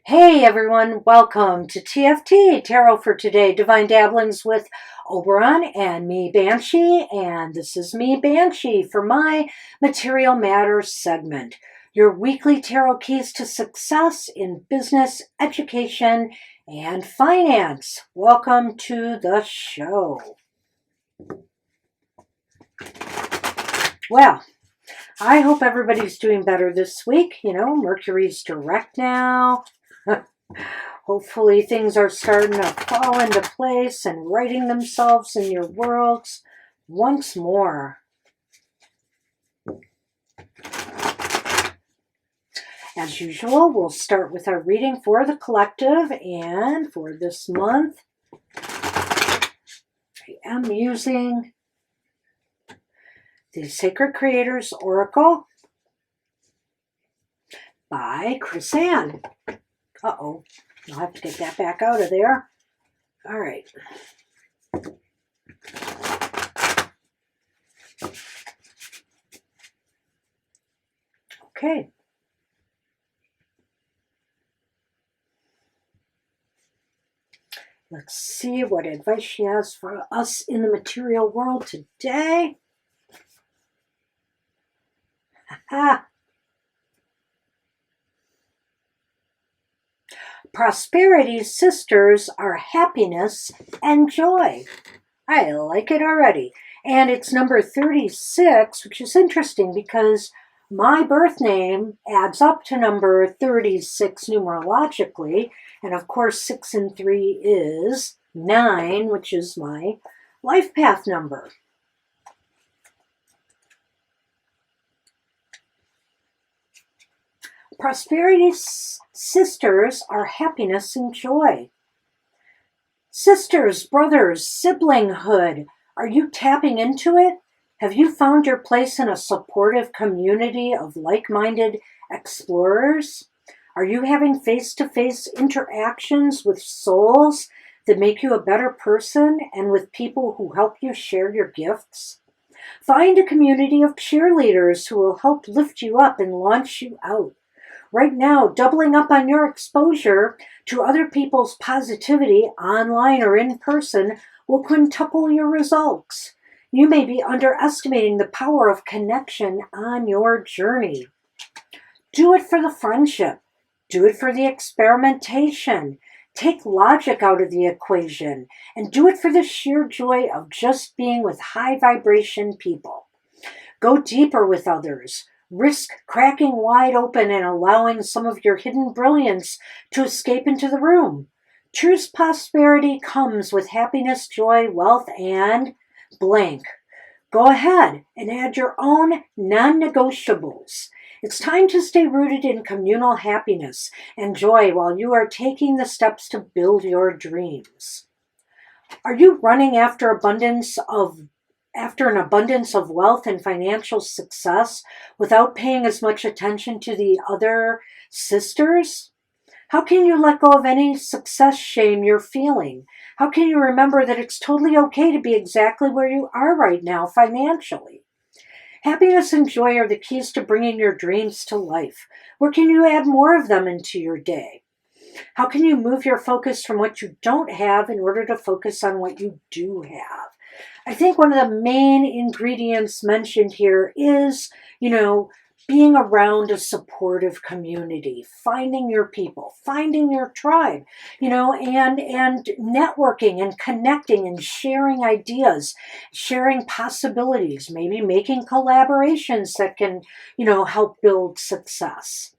Hey everyone, welcome to TFT, Tarot for Today, Divine Dabblings with Oberon and me, Banshee, and this is me, Banshee, for my Material Matters segment, your weekly tarot keys to success in business, education, and finance. Welcome to the show. Well, I hope everybody's doing better this week. You know, Mercury's direct now. Hopefully things are starting to fall into place and righting themselves in your worlds once more. As usual, we'll start with our reading for the collective, and for this month, I am using the Sacred Creators Oracle by Chris Ann. Uh-oh, I'll have to get that back out of there. All right. Okay. Let's see what advice she has for us in the material world today. Prosperity's sisters are happiness and joy. I like it already. And it's number 36, which is interesting because my birth name adds up to number 36 numerologically. And of course, 6 and 3 is 9, which is my life path number. Prosperity's sisters are happiness and joy. Sisters, brothers, siblinghood. Are you tapping into it? Have you found your place in a supportive community of like-minded explorers? Are you having face-to-face interactions with souls that make you a better person and with people who help you share your gifts? Find a community of cheerleaders who will help lift you up and launch you out. Right now, doubling up on your exposure to other people's positivity, online or in person, will quintuple your results. You may be underestimating the power of connection on your journey. Do it for the friendship. Do it for the experimentation. Take logic out of the equation and do it for the sheer joy of just being with high vibration people. Go deeper with others. Risk cracking wide open and allowing some of your hidden brilliance to escape into the room. True prosperity comes with happiness, joy, wealth, and blank. Go ahead and add your own non-negotiables. It's time to stay rooted in communal happiness and joy while you are taking the steps to build your dreams. Are you running after an abundance of wealth and financial success without paying as much attention to the other sisters? How can you let go of any success shame you're feeling? How can you remember that it's totally okay to be exactly where you are right now financially? Happiness and joy are the keys to bringing your dreams to life. Where can you add more of them into your day? How can you move your focus from what you don't have in order to focus on what you do have? I think one of the main ingredients mentioned here is, being around a supportive community, finding your people, finding your tribe, and networking and connecting and sharing ideas, sharing possibilities, maybe making collaborations that can, help build success.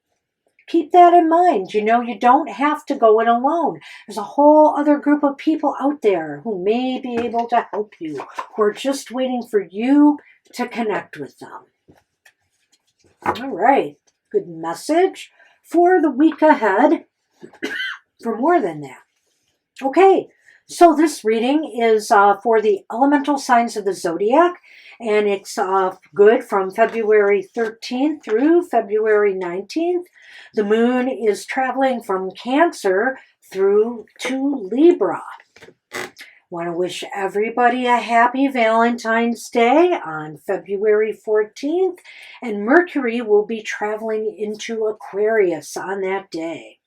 Keep that in mind. You don't have to go it alone. There's a whole other group of people out there who may be able to help you, who are just waiting for you to connect with them. All right. good message for the week ahead for more than that. Okay, so this reading is for the elemental signs of the zodiac, and it's good from February 13th through February 19th. The moon is traveling from Cancer through to Libra. Want to wish everybody a happy Valentine's Day on February 14th, and Mercury will be traveling into Aquarius on that day.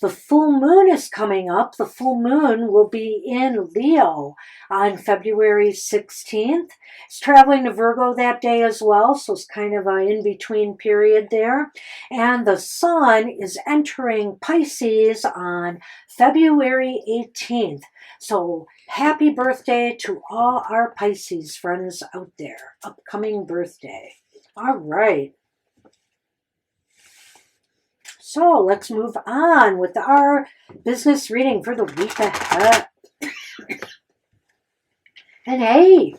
The full moon is coming up. The full moon will be in Leo on February 16th. It's traveling to Virgo that day as well, so it's kind of an in-between period there. And the sun is entering Pisces on February 18th. So happy birthday to all our Pisces friends out there. Upcoming birthday. All right. So let's move on with our business reading for the week ahead. And hey,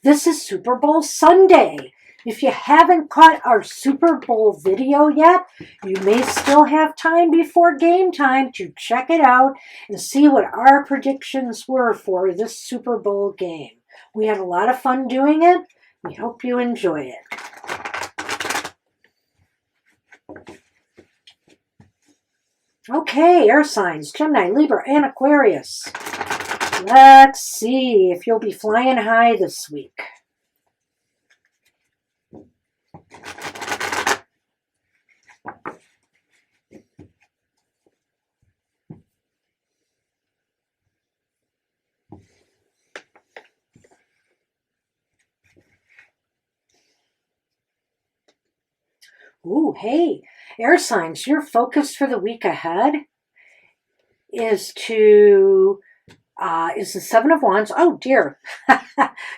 this is Super Bowl Sunday. If you haven't caught our Super Bowl video yet, you may still have time before game time to check it out and see what our predictions were for this Super Bowl game. We had a lot of fun doing it. We hope you enjoy it. Okay, air signs, Gemini, Libra, and Aquarius. Let's see if you'll be flying high this week. Ooh, hey, air signs, your focus for the week ahead is the Seven of Wands. Oh, dear.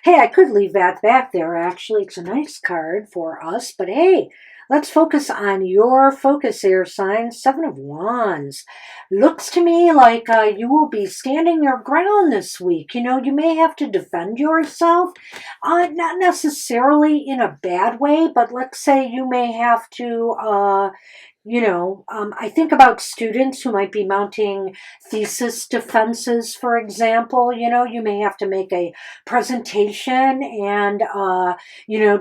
Hey, I could leave that back there, actually. It's a nice card for us, but hey, let's focus on your focus, air signs. Seven of Wands. Looks to me like you will be standing your ground this week. You know, you may have to defend yourself, not necessarily in a bad way, but let's say you may have to, I think about students who might be mounting thesis defenses, for example. You know, you may have to make a presentation and,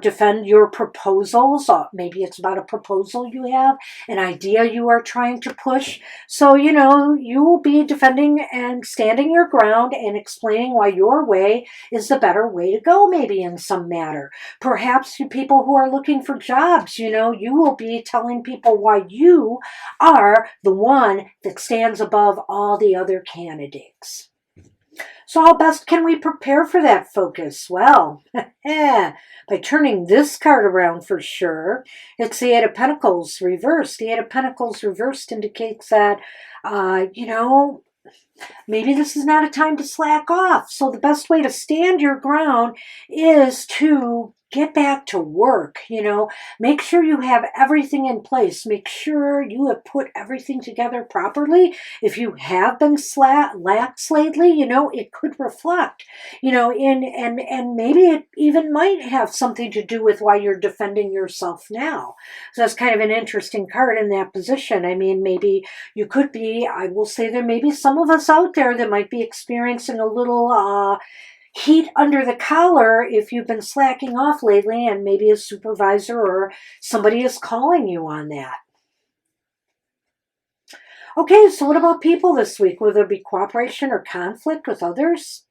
defend your proposals. Maybe it's about a proposal you have, an idea you are trying to push. So, you will be defending and standing your ground and explaining why your way is the better way to go, maybe in some matter. Perhaps you people who are looking for jobs, you will be telling people why you are the one that stands above all the other candidates. So how best can we prepare for that focus? Well, by turning this card around for sure. It's the Eight of Pentacles reversed. The Eight of Pentacles reversed indicates that, maybe this is not a time to slack off. So the best way to stand your ground is to get back to work, make sure you have everything in place. Make sure you have put everything together properly. If you have been lax lately, it could reflect, and maybe it even might have something to do with why you're defending yourself now. So that's kind of an interesting card in that position. I mean, maybe you could be, I will say there may be some of us out there that might be experiencing a little, heat under the collar if you've been slacking off lately and maybe a supervisor or somebody is calling you on that. Okay, so what about people this week? Will there be cooperation or conflict with others?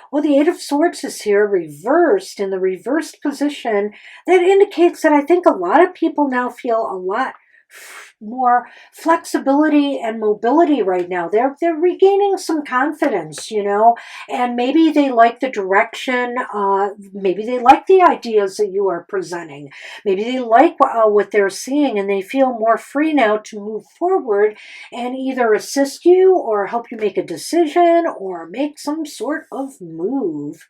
Well, the Eight of Swords is here reversed in the reversed position. That indicates that I think a lot of people now feel a lot more flexibility and mobility right now. They're regaining some confidence, and maybe they like the direction, maybe they like the ideas that you are presenting. Maybe they like what they're seeing and they feel more free now to move forward and either assist you or help you make a decision or make some sort of move.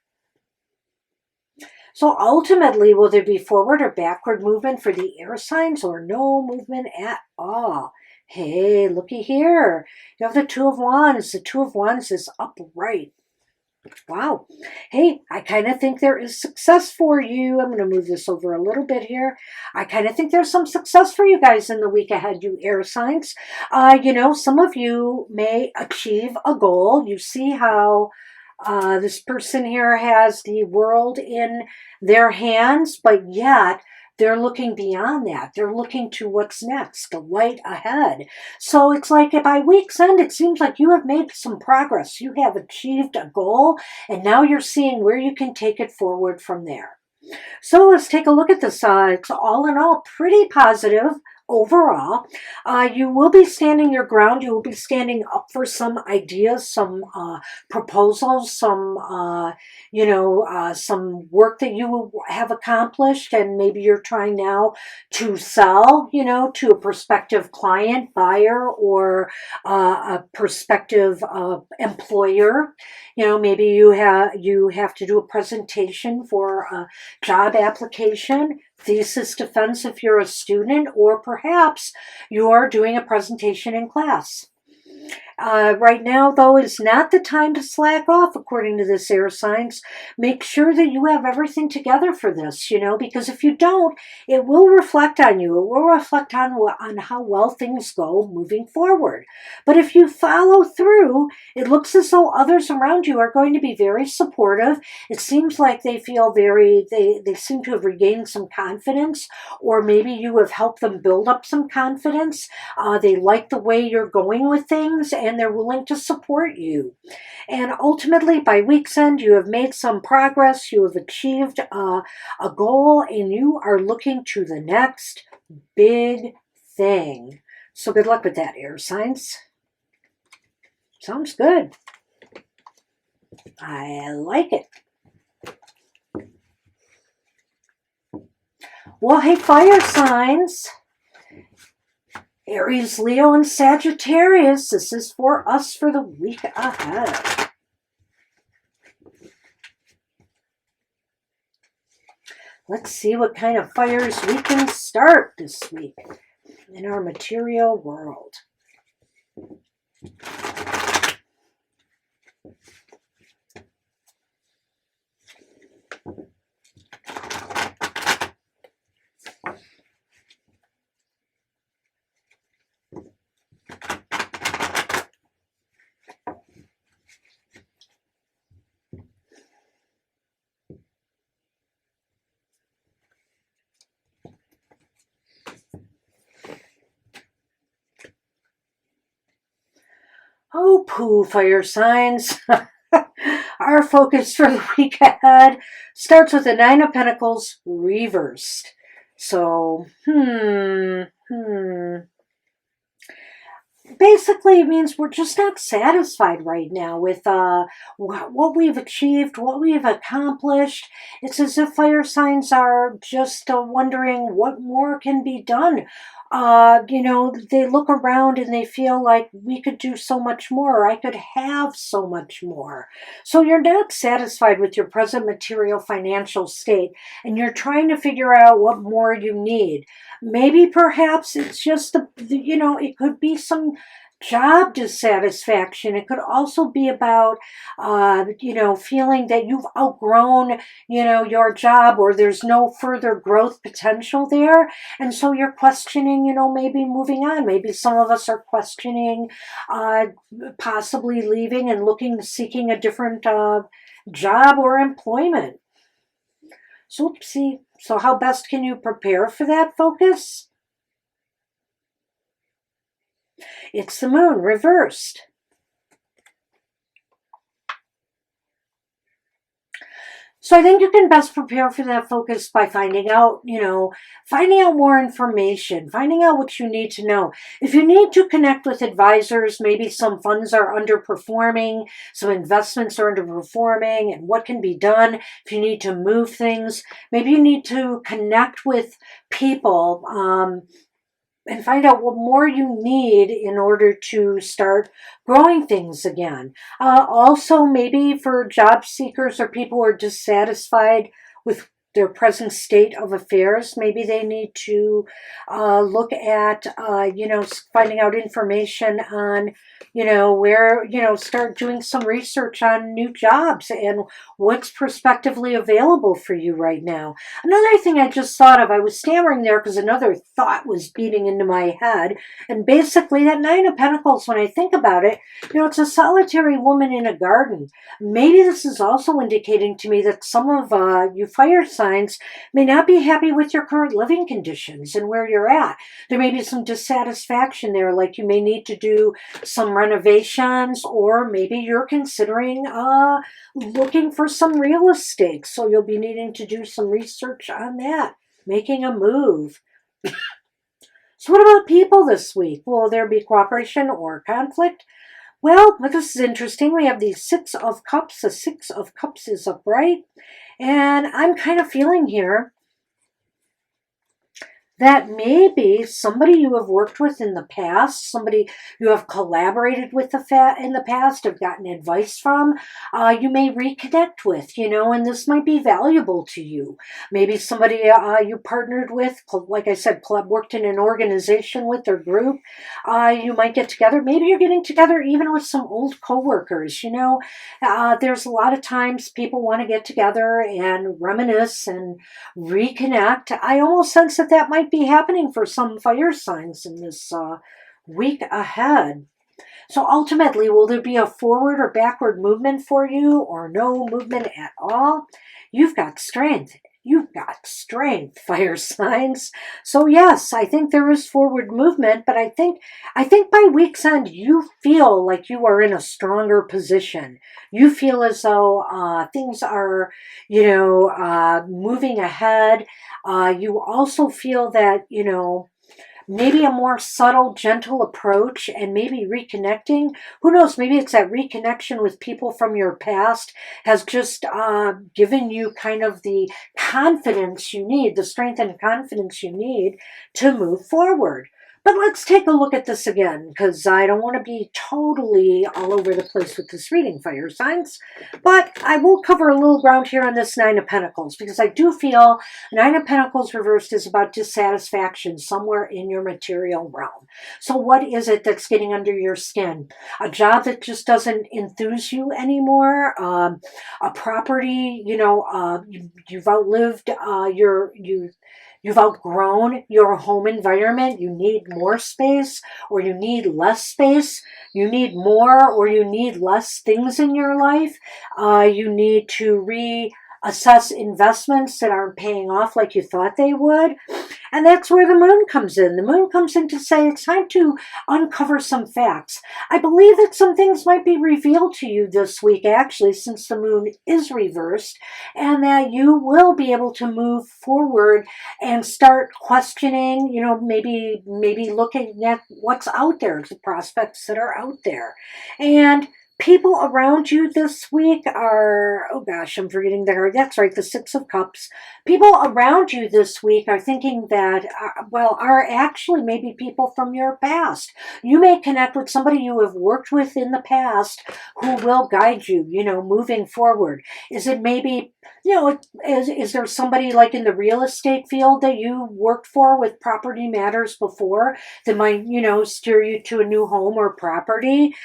So ultimately, will there be forward or backward movement for the air signs or no movement at all? Hey, looky here. You have the Two of Wands. The Two of Wands is upright. Wow. Hey, I kind of think there is success for you. I'm going to move this over a little bit here. I kind of think there's some success for you guys in the week ahead, you air signs. Some of you may achieve a goal. You see how this person here has the world in their hands, but yet they're looking beyond that. They're looking to what's next, the light ahead. So it's like by week's end, it seems like you have made some progress. You have achieved a goal, and now you're seeing where you can take it forward from there. So let's take a look at this. It's all in all pretty positive overall. You will be standing your ground. You will be standing up for some ideas, some proposals, some work that you have accomplished, and maybe you're trying now to sell, to a prospective client, buyer, or a prospective employer. Maybe you have to do a presentation for a job application, thesis defense if you're a student, or perhaps you're doing a presentation in class. Right now, though, is not the time to slack off, according to this air signs. Make sure that you have everything together for this, because if you don't, it will reflect on you. It will reflect on how well things go moving forward. But if you follow through, it looks as though others around you are going to be very supportive. It seems like they feel they seem to have regained some confidence, or maybe you have helped them build up some confidence. They like the way you're going with things, and they're willing to support you. And ultimately, by week's end, you have made some progress. You have achieved a goal, and you are looking to the next big thing. So good luck with that, air signs. Sounds good. I like it. Well, hey, fire signs. Aries, Leo, and Sagittarius. This is for us for the week ahead. Let's see what kind of fires we can start this week in our material world. Oh, pooh, fire signs. Our focus for the week ahead starts with the Nine of Pentacles reversed. So, basically, it means we're just not satisfied right now with what we've achieved, what we've accomplished. It's as if fire signs are just wondering what more can be done. They look around and they feel like we could do so much more. I could have so much more. So you're not satisfied with your present material financial state, and you're trying to figure out what more you need. Maybe perhaps it's just it could be some job dissatisfaction. It could also be about, feeling that you've outgrown, your job, or there's no further growth potential there. And so you're questioning, maybe moving on. Maybe some of us are questioning, possibly leaving and seeking a different job or employment. So, so how best can you prepare for that focus? It's the moon reversed. So I think you can best prepare for that focus by finding out more information, finding out what you need to know. If you need to connect with advisors, maybe some funds are underperforming, some investments are underperforming, and what can be done. If you need to move things, maybe you need to connect with people, and find out what more you need in order to start growing things again. Also, maybe for job seekers or people who are dissatisfied with their present state of affairs. Maybe they need to look at, finding out information on, where, start doing some research on new jobs and what's prospectively available for you right now. Another thing I just thought of, I was stammering there because another thought was beating into my head. And basically that Nine of Pentacles, when I think about it, it's a solitary woman in a garden. Maybe this is also indicating to me that some of you fire signs may not be happy with your current living conditions and where you're at. There may be some dissatisfaction there, like you may need to do some renovations, or maybe you're considering looking for some real estate. So you'll be needing to do some research on that, making a move. So what about people this week? Will there be cooperation or conflict? Well, this is interesting. We have the Six of Cups. The Six of Cups is upright. And I'm kind of feeling here that maybe somebody you have worked with in the past, somebody you have collaborated with in the past, have gotten advice from, you may reconnect with, and this might be valuable to you. Maybe somebody you partnered with, like I said, worked in an organization with or group, you might get together. Maybe you're getting together even with some old coworkers, there's a lot of times people want to get together and reminisce and reconnect. I almost sense that might be happening for some fire signs in this week ahead. So ultimately, will there be a forward or backward movement for you, or no movement at all? You've got strength. You've got strength, fire signs. So yes, I think there is forward movement, but I think by week's end, you feel like you are in a stronger position. You feel as though things are, moving ahead. You also feel that, maybe a more subtle, gentle approach, and maybe reconnecting. Who knows? Maybe it's that reconnection with people from your past has just given you kind of the confidence you need, the strength and confidence you need to move forward. But let's take a look at this again, because I don't want to be totally all over the place with this reading, fire signs. But I will cover a little ground here on this Nine of Pentacles, because I do feel Nine of Pentacles reversed is about dissatisfaction somewhere in your material realm. So what is it that's getting under your skin? A job that just doesn't enthuse you anymore? A property, you've outlived You've outgrown your home environment. You need more space, or you need less space. You need more, or you need less things in your life. You need to reassess investments that aren't paying off like you thought they would. And that's where the moon comes in. The moon comes in to say it's time to uncover some facts. I believe that some things might be revealed to you this week, actually, since the moon is reversed, and that you will be able to move forward and start questioning, maybe looking at what's out there, the prospects that are out there. And people around you this week are, oh gosh, I'm forgetting that. That's right, the Six of Cups. People around you this week are thinking that, are actually maybe people from your past. You may connect with somebody you have worked with in the past who will guide you, moving forward. Is it maybe, is there somebody like in the real estate field that you worked for with property matters before that might, steer you to a new home or property?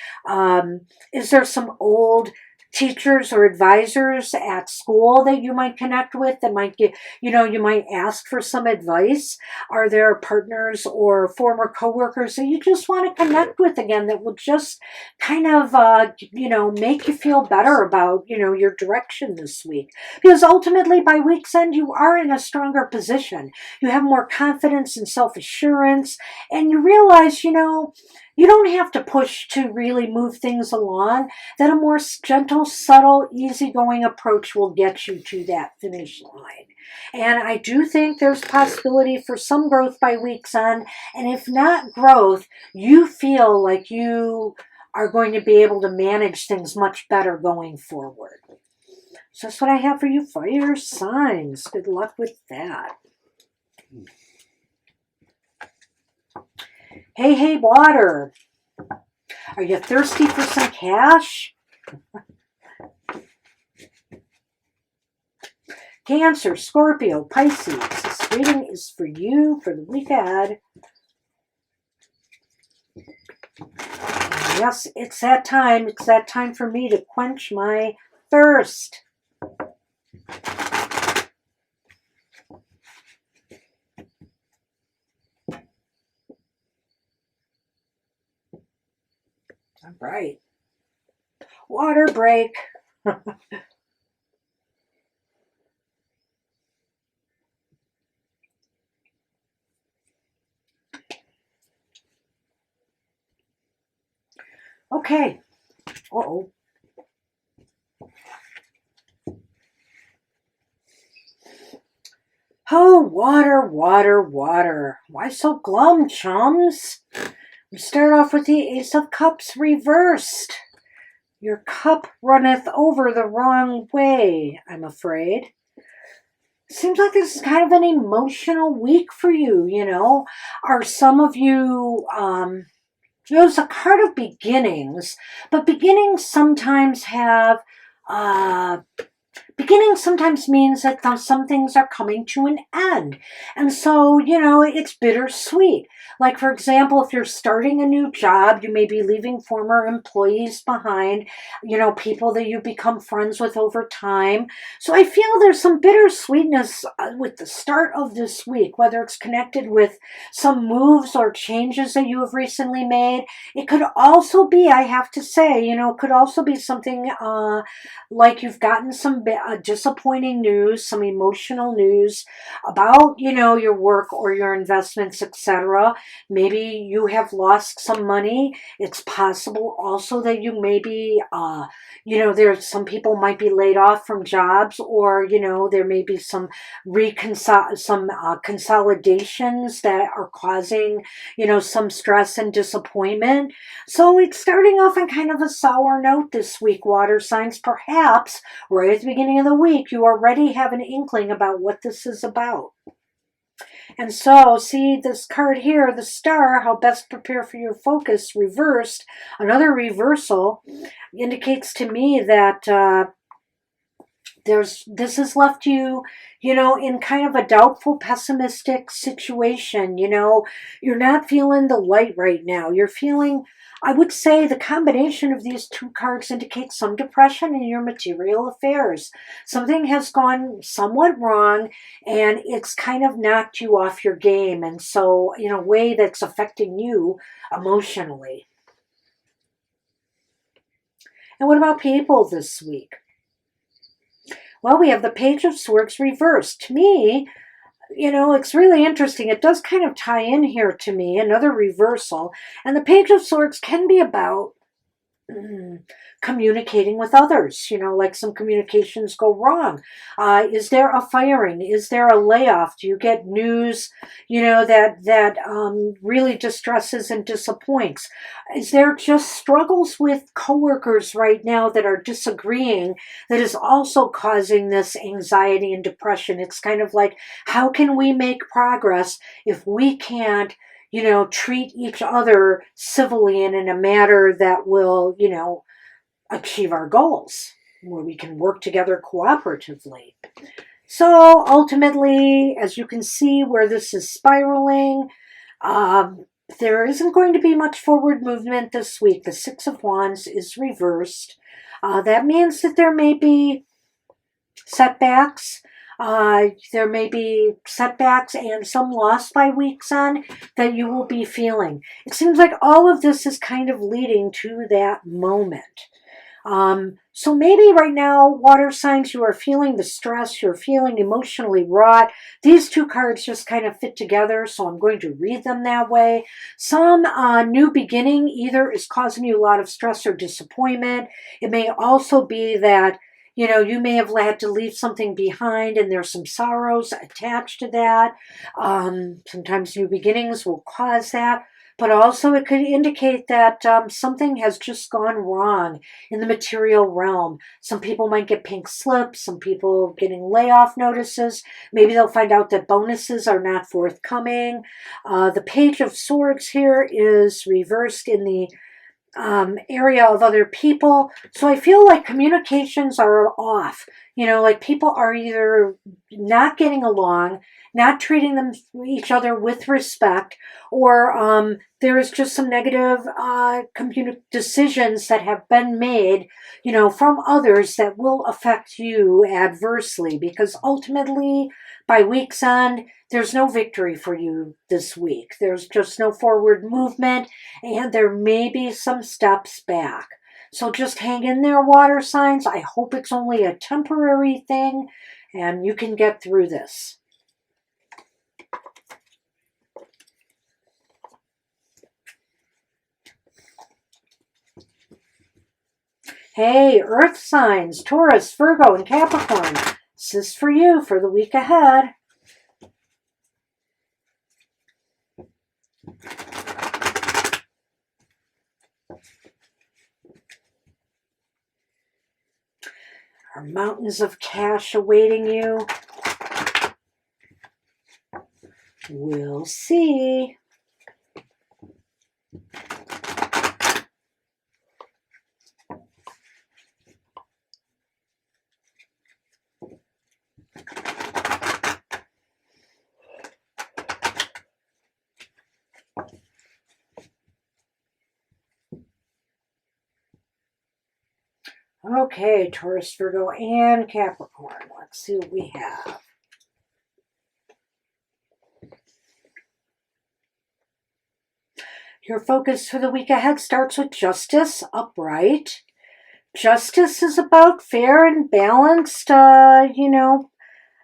Is there some old teachers or advisors at school that you might connect with that might get, you might ask for some advice? Are there partners or former coworkers that you just want to connect with again that will just kind of, make you feel better about, your direction this week? Because ultimately by week's end, you are in a stronger position. You have more confidence and self-assurance, and you realize, you don't have to push to really move things along, that a more gentle, subtle, easygoing approach will get you to that finish line. And I do think there's possibility for some growth by week's end. And if not growth, you feel like you are going to be able to manage things much better going forward. So that's what I have for you, fire signs. Good luck with that. Hey, water. Are you thirsty for some cash? Cancer, Scorpio, Pisces. This reading is for you for the week ahead. Yes, it's that time. It's that time for me to quench my thirst. All right. Water break. Okay. Uh-oh. Oh, water, water, water. Why so glum, chums? We start off with the Ace of Cups reversed. Your cup runneth over the wrong way, I'm afraid. Seems like this is kind of an emotional week for you, you know. Are some of you, there's a card of beginnings, but beginnings sometimes have, beginning sometimes means that some things are coming to an end. And so, you know, it's bittersweet. Like, for example, if you're starting a new job, you may be leaving former employees behind, you know, people that you become friends with over time. So I feel there's some bittersweetness with the start of this week, whether it's connected with some moves or changes that you have recently made. It could also be, I have to say, you know, it could also be something like you've gotten some disappointing news, some emotional news about, you know, your work or your investments, etc. Maybe you have lost some money. It's possible also that you maybe, you know, there's some people might be laid off from jobs, or, you know, there may be some consolidations that are causing, you know, some stress and disappointment. So it's starting off on kind of a sour note this week, water signs. Perhaps right at the beginning of the week, you already have an inkling about what this is about. And so, see this card here, the star, how best prepare for your focus, reversed. Another reversal indicates to me that this has left you, you know, in kind of a doubtful, pessimistic situation. You know, you're not feeling the light right now. You're feeling, I would say the combination of these two cards indicates some depression in your material affairs. Something has gone somewhat wrong and it's kind of knocked you off your game. And so in a way that's affecting you emotionally. And what about people this week? Well, we have the Page of Swords reversed. To me, you know, it's really interesting. It does kind of tie in here to me, another reversal. And the Page of Swords can be about communicating with others, you know, like some communications go wrong. Is there a firing? Is there a layoff? Do you get news, you know, that really distresses and disappoints? Is there just struggles with coworkers right now that are disagreeing that is also causing this anxiety and depression? It's kind of like, how can we make progress if we can't, you know, treat each other civilly and in a manner that will, you know, achieve our goals, where we can work together cooperatively. So ultimately, as you can see where this is spiraling, there isn't going to be much forward movement this week. The Six of Wands is reversed. That means that there may be setbacks. There may be setbacks and some loss by week's end that you will be feeling. It seems like all of this is kind of leading to that moment. So maybe right now, water signs, you are feeling the stress, you're feeling emotionally wrought. These two cards just kind of fit together, so I'm going to read them that way. Some new beginning either is causing you a lot of stress or disappointment. It may also be that, you know, you may have had to leave something behind and there's some sorrows attached to that. Sometimes new beginnings will cause that. But also it could indicate that something has just gone wrong in the material realm. Some people might get pink slips, some people getting layoff notices. Maybe they'll find out that bonuses are not forthcoming. The Page of Swords here is reversed in the area of other people. So I feel like communications are off. You know, like people are either not getting along, not treating each other with respect, or there is just some negative decisions that have been made, you know, from others that will affect you adversely, because ultimately by week's end, there's no victory for you this week. There's just no forward movement, and there may be some steps back. So just hang in there, water signs. I hope it's only a temporary thing and you can get through this. Hey, earth signs, Taurus, Virgo, and Capricorn. This is for you for the week ahead. Are mountains of cash awaiting you? We'll see. Okay, Taurus, Virgo, and Capricorn. Let's see what we have. Your focus for the week ahead starts with justice, upright. Justice is about fair and balanced,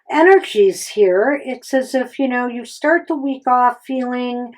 energies here. It's as if, you start the week off feeling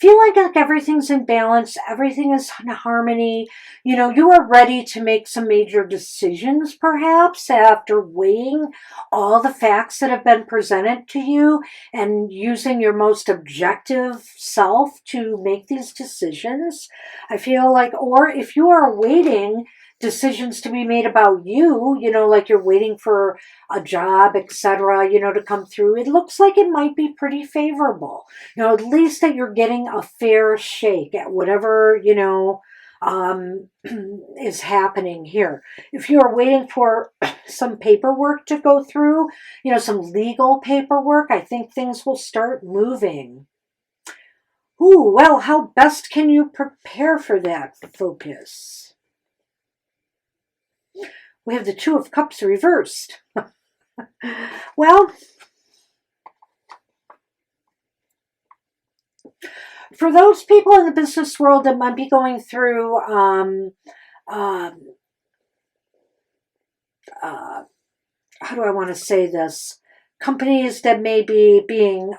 like everything's in balance, everything is in harmony. You are ready to make some major decisions, perhaps, after weighing all the facts that have been presented to you and using your most objective self to make these decisions. I feel like, or if you are waiting decisions to be made about you, like you're waiting for a job, etc., to come through, it looks like it might be pretty favorable. At least that you're getting a fair shake at whatever, is happening here. If you are waiting for some paperwork to go through, some legal paperwork, I think things will start moving. Ooh, well, how best can you prepare for that focus? We have the Two of Cups reversed. Well, for those people in the business world that might be going through how do I want to say this? Companies that may be being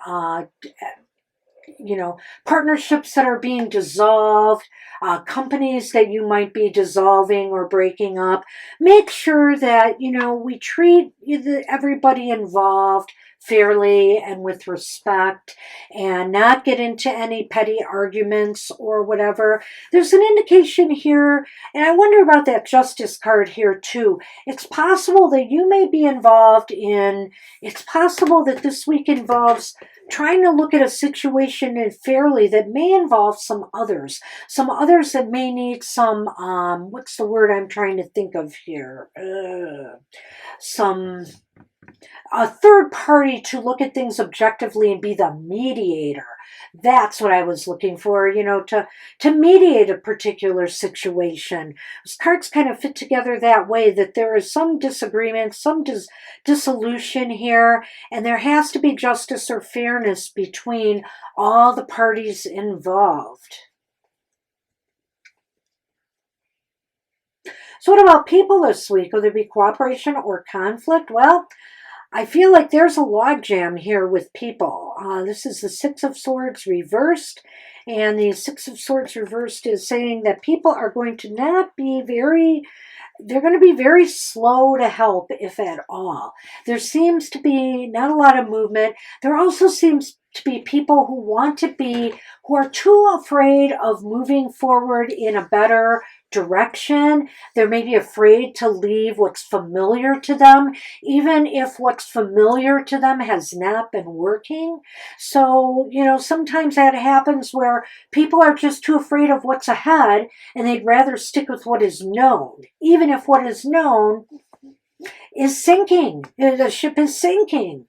partnerships that are being dissolved, companies that you might be dissolving or breaking up. Make sure that, we treat everybody involved fairly and with respect and not get into any petty arguments or whatever. There's an indication here, and I wonder about that justice card here too. It's possible that you may be involved it's possible that this week involves trying to look at a situation fairly that may involve some others that may need some, what's the word I'm trying to think of here? A third party to look at things objectively and be the mediator. That's what I was looking for, to mediate a particular situation. Those cards kind of fit together that way, that there is some disagreement, some dissolution here, and there has to be justice or fairness between all the parties involved. So what about people this week? Will there be cooperation or conflict? Well, I feel like there's a logjam here with people. This is the Six of Swords reversed, and the Six of Swords reversed is saying that people are going to they're going to be very slow to help, if at all. There seems to be not a lot of movement. There also seems to be people who are too afraid of moving forward in a better direction. They're maybe afraid to leave what's familiar to them, even if what's familiar to them has not been working. So, sometimes that happens where people are just too afraid of what's ahead and they'd rather stick with what is known, even if what is known is sinking. The ship is sinking.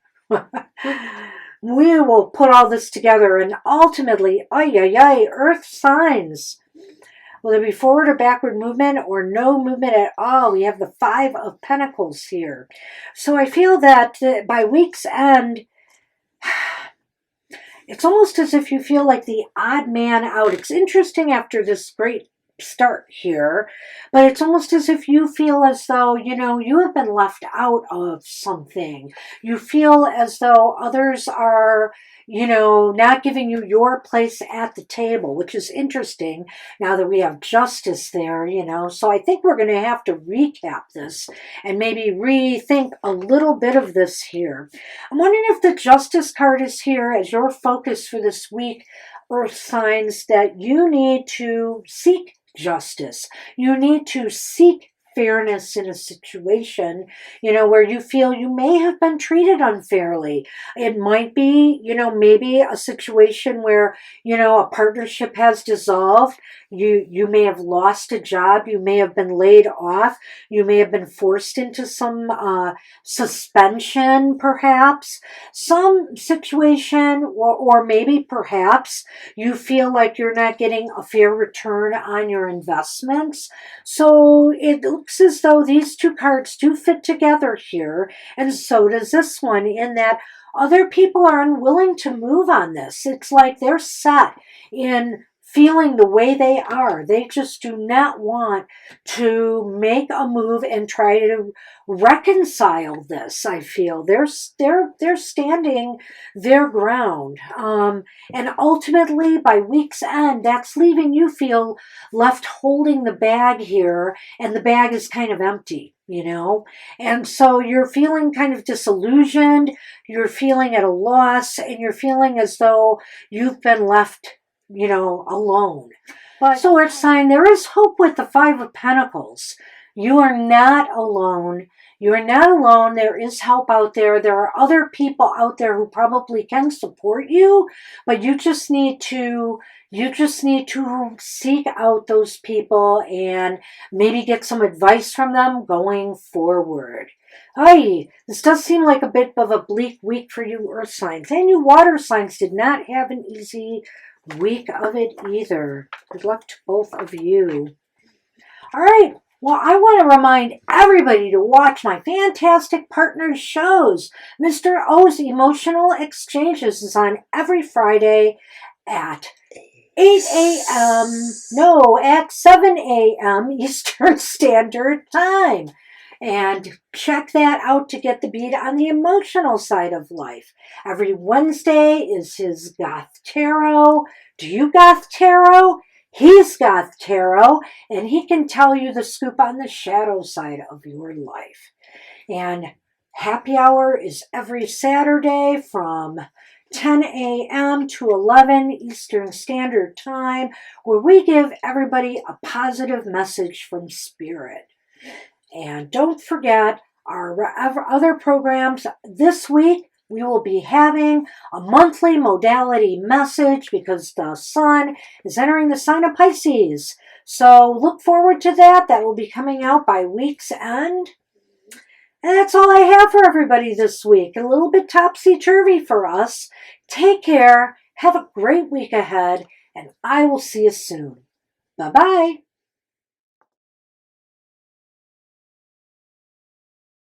We will put all this together and ultimately, Earth signs. Will there be forward or backward movement or no movement at all? We have the Five of Pentacles here. So I feel that by week's end, it's almost as if you feel like the odd man out. It's interesting after this great start here, but it's almost as if you feel as though, you have been left out of something. You feel as though others are, not giving you your place at the table, which is interesting now that we have justice there, So I think we're going to have to recap this and maybe rethink a little bit of this here. I'm wondering if the justice card is here as your focus for this week, Earth signs, that you need to seek justice. You need to seek fairness in a situation, where you feel you may have been treated unfairly. It might be, maybe a situation where, a partnership has dissolved. You may have lost a job. You may have been laid off. You may have been forced into some suspension, perhaps. Some situation, or maybe perhaps you feel like you're not getting a fair return on your investments. So it looks as though these two cards do fit together here, and so does this one, in that other people are unwilling to move on this. It's like they're set in feeling the way they are. They just do not want to make a move and try to reconcile this. I feel they're standing their ground, and ultimately by week's end, that's leaving you feel left holding the bag here, and the bag is kind of empty. And so you're feeling kind of disillusioned, you're feeling at a loss, and you're feeling as though you've been left alone. But so Earth sign, there is hope with the Five of Pentacles. You are not alone. You are not alone. There is help out there. There are other people out there who probably can support you, but you just need to seek out those people and maybe get some advice from them going forward. This does seem like a bit of a bleak week for you Earth signs. And you water signs did not have an easy week of it either. Good luck to both of you. All right. Well, I want to remind everybody to watch my fantastic partner shows. Mr. O's Emotional Exchanges is on every Friday at 8 a.m. No, at 7 a.m. Eastern Standard Time. And check that out to get the beat on the emotional side of life. Every Wednesday is his Goth Tarot. Do you Goth Tarot? He's Goth Tarot, and he can tell you the scoop on the shadow side of your life. And happy hour is every Saturday from 10 a.m. to 11 Eastern Standard Time, where we give everybody a positive message from Spirit. And don't forget our other programs. This week, we will be having a monthly modality message because the sun is entering the sign of Pisces. So look forward to that. That will be coming out by week's end. And that's all I have for everybody this week. A little bit topsy-turvy for us. Take care. Have a great week ahead. And I will see you soon. Bye-bye.